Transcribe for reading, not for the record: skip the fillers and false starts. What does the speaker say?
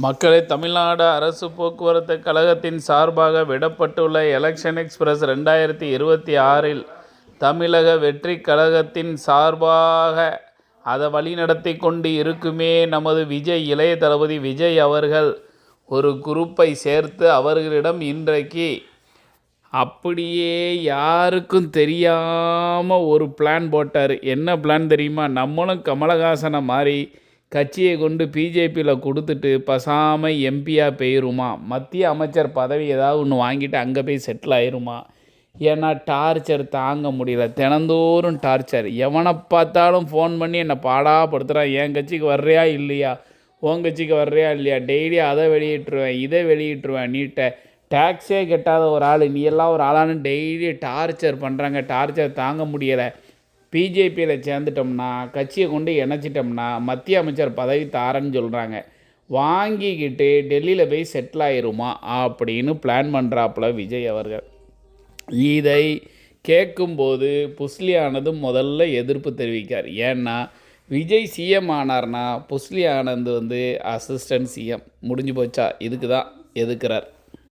மக்களை தமிழ்நாடு அரசு போக்குவரத்து கழகத்தின் சார்பாக விடப்பட்டுள்ள எலெக்ஷன் எக்ஸ்பிரஸ் 2026இல் தமிழக வெற்றிக் கழகத்தின் சார்பாக அதை வழிநடத்தி கொண்டு இருக்குமே நமது இளைய தளபதி விஜய் அவர்கள் ஒரு குரூப்பை சேர்த்து அவர்களிடம் இன்றைக்கு அப்படியே யாருக்கும் தெரியாமல் ஒரு பிளான் போட்டார். என்ன பிளான் தெரியுமா? நம்மளும் கமலஹாசனை மாதிரி கட்சியை கொண்டு பிஜேபியில் கொடுத்துட்டு பசாமல் எம்பியாக போயிருமா, மத்திய அமைச்சர் பதவி ஏதாவது ஒன்று வாங்கிட்டு அங்கே போய் செட்டில் ஆயிருமா. ஏன்னா டார்ச்சர் தாங்க முடியல, தினந்தோறும் டார்ச்சர். எவனை பார்த்தாலும் ஃபோன் பண்ணி என்னை பாடாப்படுத்துகிறான். என் கட்சிக்கு வர்றியா இல்லையா, உன் கட்சிக்கு வர்றியா இல்லையா, டெய்லி அதை வெளியிட்டுருவேன் இதை வெளியிட்டுருவேன், நீட்டை டேக்ஸே கட்டாத ஒரு ஆள் நீ எல்லாம் ஒரு ஆளானு டெய்லி டார்ச்சர் பண்ணுறாங்க. டார்ச்சர் தாங்க முடியலை. பிஜேபியில் சேர்ந்துட்டோம்னா, கட்சியை கொண்டு இணைச்சிட்டோம்னா மத்திய அமைச்சர் பதவி தாரன்னு சொல்கிறாங்க. வாங்கிக்கிட்டு டெல்லியில் போய் செட்டில் ஆயிருமா அப்படின்னு பிளான் பண்ணுறாப்புல விஜய் அவர்கள். இதை கேட்கும்போது புஸ்லியானது முதல்ல எதிர்ப்பு தெரிவிக்கார். ஏன்னா விஜய் சிஎம் ஆனார்னா புஸ்லி ஆனந்த் அசிஸ்டன்ட் சிஎம் முடிஞ்சு போச்சா, இதுக்கு தான் எதுக்குறார்.